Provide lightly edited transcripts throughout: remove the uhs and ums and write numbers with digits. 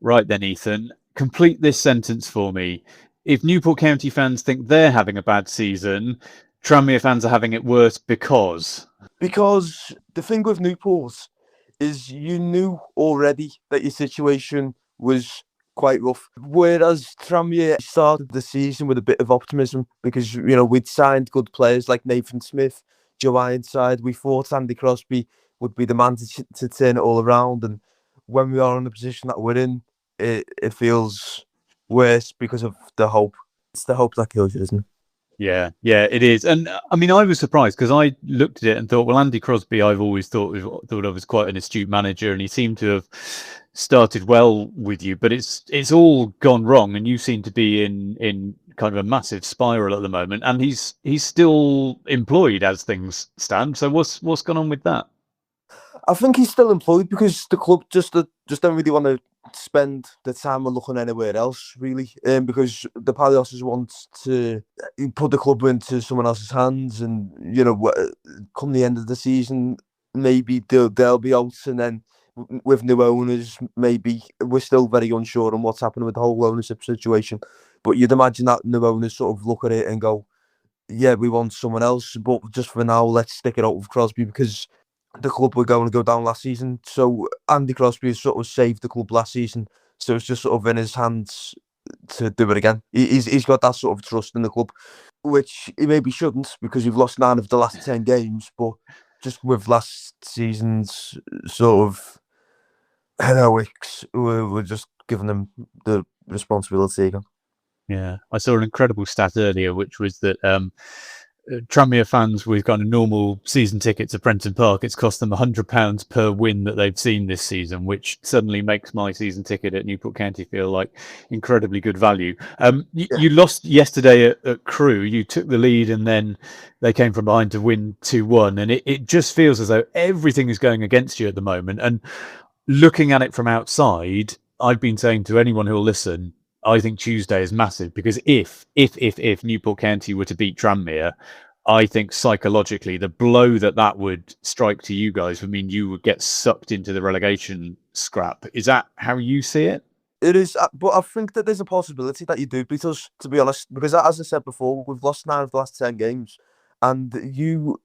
Right then, Ethan, complete this sentence for me. If Newport County fans think they're having a bad season, Tranmere fans are having it worse because... Because the thing with Newport is you knew already that your situation was quite rough. Whereas Tranmere started the season with a bit of optimism because, we'd signed good players like Nathan Smith, Joe Ironside. We thought Andy Crosby would be the man to turn it all around. And when we are in the position that we're in, it feels worse because of the hope. It's the hope that kills you, isn't it? Yeah, it is. And I mean, I was surprised because I looked at it and thought, well, Andy Crosby, I've always thought of as quite an astute manager, and he seemed to have started well with you, but it's all gone wrong, and you seem to be in kind of a massive spiral at the moment, and he's still employed as things stand. So what's gone on with that? I think he's still employed because the club just don't really want to spend the time on looking anywhere else, really, because the Palioses want to put the club into someone else's hands, and come the end of the season, maybe they'll be out, and then with new owners, maybe we're still very unsure on what's happening with the whole ownership situation. But you'd imagine that new owners sort of look at it and go, "Yeah, we want someone else, but just for now, let's stick it out with Crosby because the club were going to go down last season." So Andy Crosby has sort of saved the club last season. So it's just sort of in his hands to do it again. He's got that sort of trust in the club, which he maybe shouldn't because we've lost 9 of the last 10 games. But just with last season's sort of heroics, we're just giving him the responsibility again. Yeah, I saw an incredible stat earlier, which was that Tranmere fans with kind of normal season tickets at Prenton Park, it's cost them £100 per win that they've seen this season, which suddenly makes my season ticket at Newport County feel like incredibly good value. You lost yesterday at Crewe. You took the lead and then they came from behind to win 2-1. And it just feels as though everything is going against you at the moment. And looking at it from outside, I've been saying to anyone who'll listen, I think Tuesday is massive because if Newport County were to beat Tranmere, I think psychologically the blow that would strike to you guys would mean you would get sucked into the relegation scrap. Is that how you see it? It is, but I think that there's a possibility that you do beat us, to be honest, because as I said before, we've lost 9 of the last 10 games. And you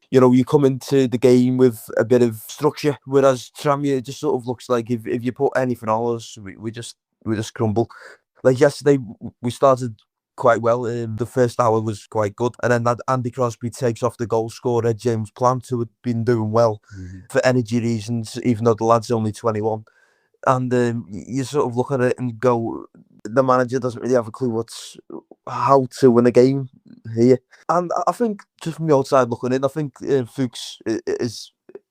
come into the game with a bit of structure, whereas Tranmere just sort of looks like if you put anything on us, we just crumble. Like yesterday, we started quite well. The first hour was quite good. And then that Andy Crosby takes off the goal scorer, James Plant, who had been doing well for energy reasons, even though the lad's only 21. And you sort of look at it and go, the manager doesn't really have a clue how to win a game here. And I think, just from the outside looking in, I think Fuchs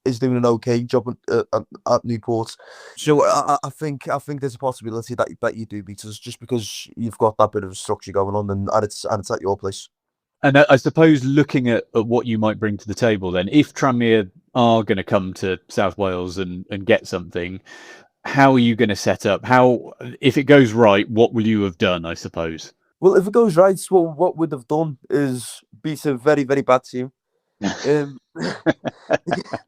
is doing an okay job at Newport. So I think there's a possibility that you do beat us just because you've got that bit of structure going on and it's at your place. And I suppose looking at what you might bring to the table then, if Tranmere are going to come to South Wales and get something, how are you going to set up? If it goes right, what will you have done, I suppose? Well, if it goes right, what we'd have done is beat a very, very bad team.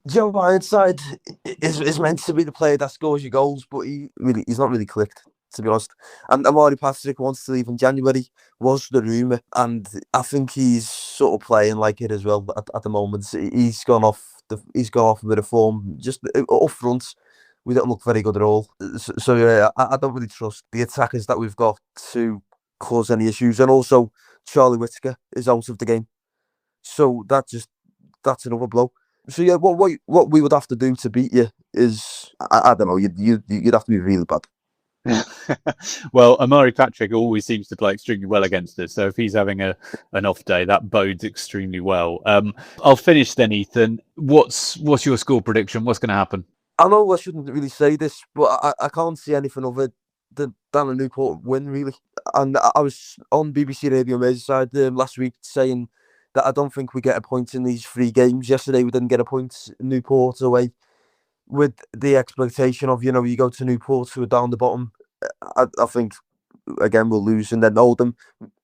Joe Ironside is meant to be the player that scores your goals, but he's not really clicked, to be honest. And Amari Patrick wants to leave in January, was the rumour, and I think he's sort of playing like it as well at the moment. He's gone off a bit of form, just up front. We don't look very good at all. So yeah, I don't really trust the attackers that we've got to cause any issues. And also, Charlie Whittaker is out of the game. So that's another blow. So yeah, what we would have to do to beat you is, I don't know, you'd have to be really bad. Well, Amari Patrick always seems to play extremely well against us. So if he's having an off day, that bodes extremely well. I'll finish then, Ethan. What's your score prediction? What's going to happen? I know I shouldn't really say this, but I can't see anything other than a Newport win, really. And I was on BBC Radio Merseyside last week saying that I don't think we get a point in these 3 games. Yesterday we didn't get a point. Newport away, with the expectation of, you go to Newport who are down the bottom. I think, again, we'll lose. And then Oldham,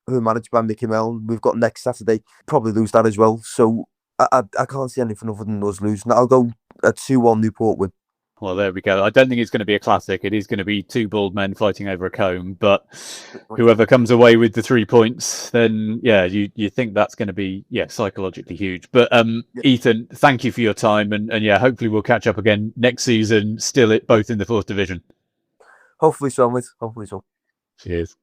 who are managed by Mickey Mellon, we've got next Saturday, probably lose that as well. So I can't see anything other than us losing. I'll go a 2-1 Newport win. Well, there we go. I don't think it's going to be a classic. It is going to be two bald men fighting over a comb. But whoever comes away with the 3 points, then yeah, you think that's going to be psychologically huge. But Ethan, thank you for your time, and yeah, hopefully we'll catch up again next season. Still, both in the 4th division. Hopefully so, mate. Hopefully so. Cheers.